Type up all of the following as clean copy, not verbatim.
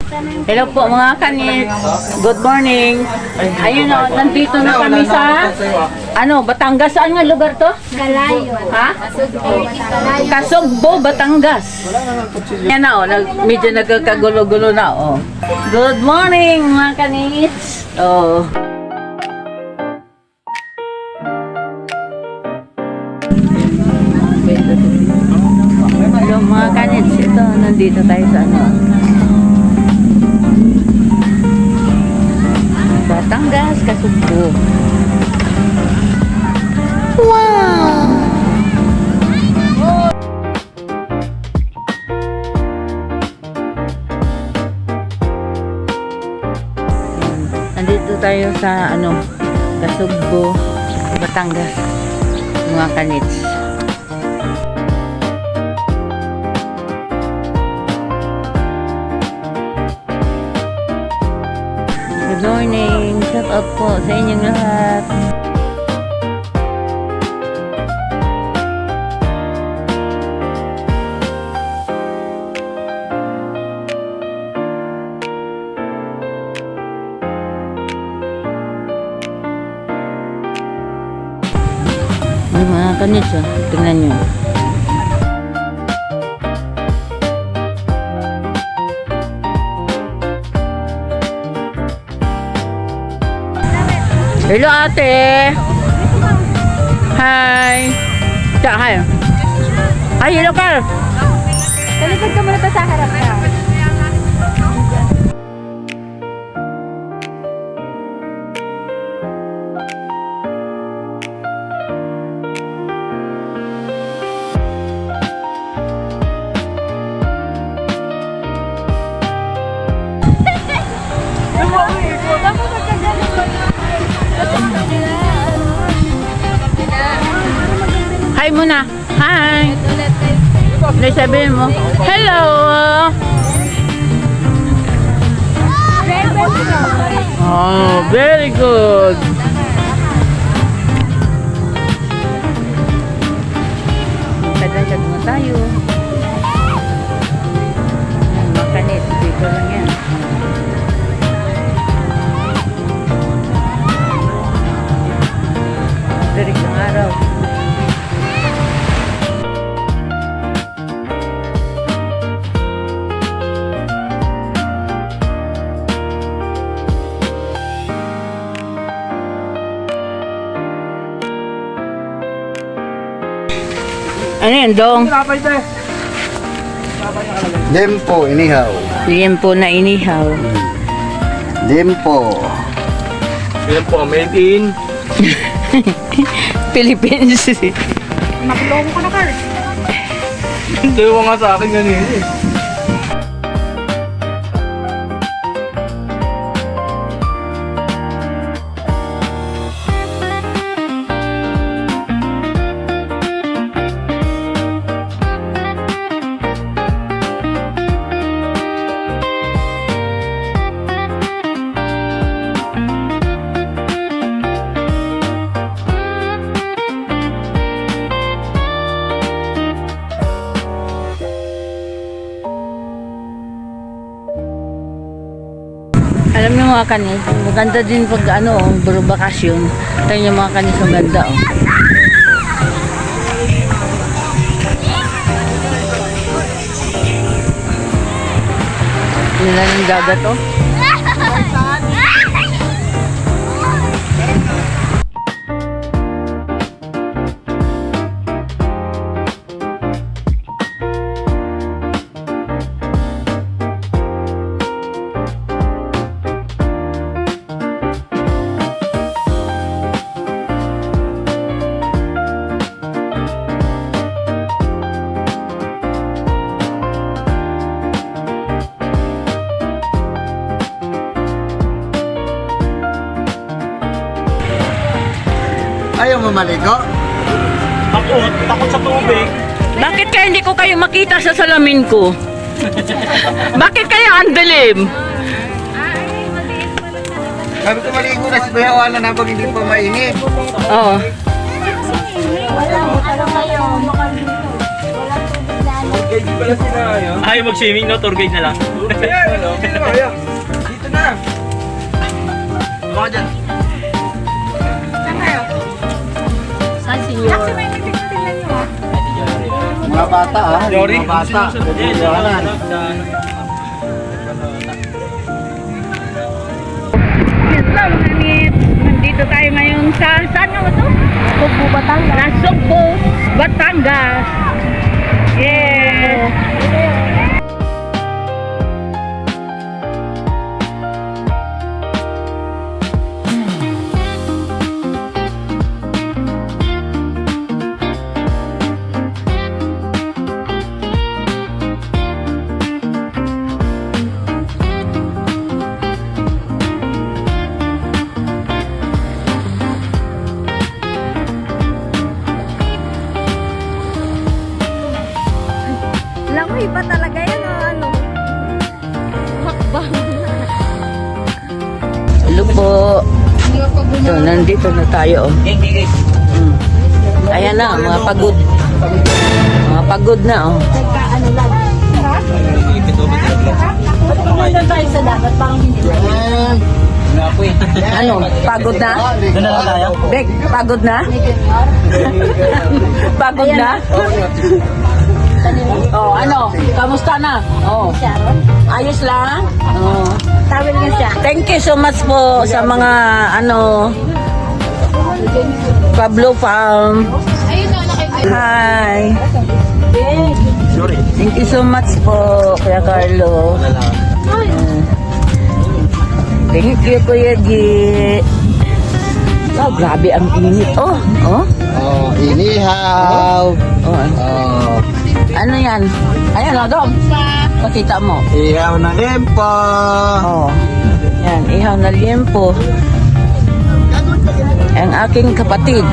Hello po mga kanits. Good morning. Ayun o, nandito na kami sa Batangas. Saan nga lugar to? Galayo. Ha? Galayo. Kasugbo, Batangas. Yan na o, medyo nagkakagulo-gulo na o. Good morning mga kanits. Oh. Hello mga kanits. Ito, nandito tayo sa Batangas, Kasugbo. Wow! Nandito tayo sa Kasugbo, Batangas, mga kanits. Good morning! Shout out po sa inyong lahat. Ay, mga kanits, tingnan nyo. Hello ate. Hi. Hi. Hi, hello Carl. Talikod ka muna to sa harap ka. Hi muna. Hi. Ano sabihin mo? Hello. Oh, very good. Kadagdag mo tayo. Makanit. Dito lang yan. Dari ng araw. Ano yan, Dong? Lempo, inihaw. Liempo na inihaw. Lempo. Lempo, made in Philippines. Makulong ko na, Carl. Hindi mo nga sa akin ganun eh. Alam niyo mga kanis, maganda din pag buro bakasyon. Tayo yung mga kanis, ang ganda oh. Nila ng dagat oh. Ayaw mo maligo? Takot sa tubig. Bakit kaya hindi ko kayo makita sa salamin ko? Bakit kaya ang dilim? Sabi ko maligo na si Kuya Wala habang hindi pa mainit. Oo. Wala mo kayo. Wala tubig na. pala sila yun. Ay, mag-swimming, no? Tour guide na lang. Dito na. Mga dyan. Saan si Yor? Actually, may nagtitignan nyo ah. Mga bata Lori? Mga bata. Hello mga nits. Nandito tayo ngayon sa saan nga ba ito? Sugbo, Batangas. Sa Sugbo, Batangas. Yes. Langoy pa talaga yan o ano? Hakbang. Hello po. So, nandito na tayo. Ayan na, mga pagod. Mga pagod na, oh. Nagkaano lang. Pupunta tayo sa dagat, parang hindi lang. Ano, pagod na? Doon na lang tayo. Bek, pagod na? Pagod na? Oh, ano? Kamusta na? Oh, Sharon? ayos lang? Oh. Tawil nga siya. Thank you so much po sa mga ano Pablo Farm. Hi. Sorry. Thank you so much po Kuya Carlo. Thank you Kuya G. Oh, grabe ang init. Oh, oh. Oh, inihaw. Oh. Oh, Ano yan? Ayan, oh, dog. Pakita mo. ihaw na limpo. Oh. Yan, ihaw na liempo. Ang aking kapatid.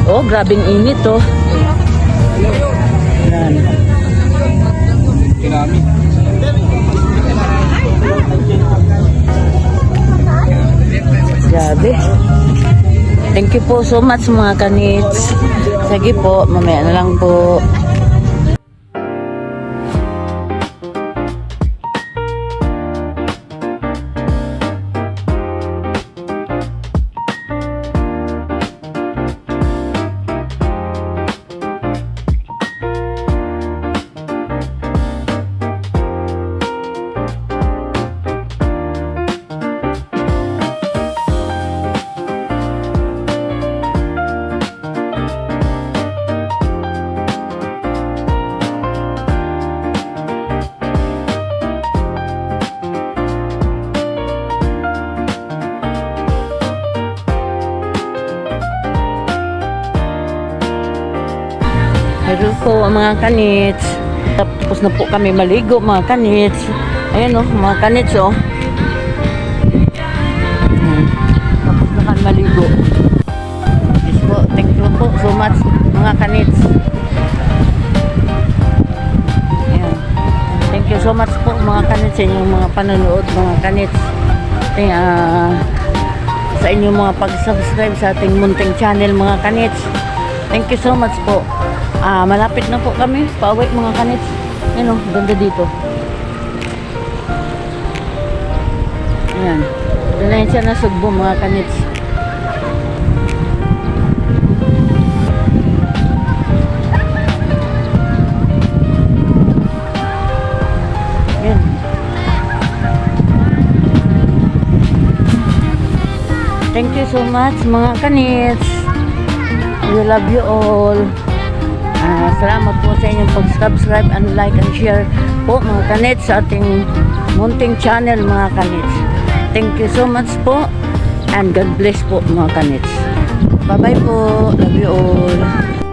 Oh, grabing init, oh. Yan. Grabe. Thank you po so much mga kanits. Sige po, mamaya na lang po. Hello po mga kanits. Tapos na po kami maligo mga kanits. Ayan o, mga kanits o. Tapos na kami maligo. Yes po, thank you po so much mga kanits. Ayan. Thank you so much po mga kanits sa inyong mga panonood mga kanits. Sa inyong mga pag-subscribe sa ating munting channel mga kanits. Thank you so much po. Malapit na po kami. Pauwi mga kanits. Yan o, ganda dito. Ayan. Doon na yun siya na Sugbo mga kanits. Ayan. Thank you so much mga kanits. We love you all. Salamat po sa inyong pag-subscribe and like and share po mga kanits sa ating munting channel mga kanits. Thank you so much po and God bless po mga kanits. Bye bye po. Love you all.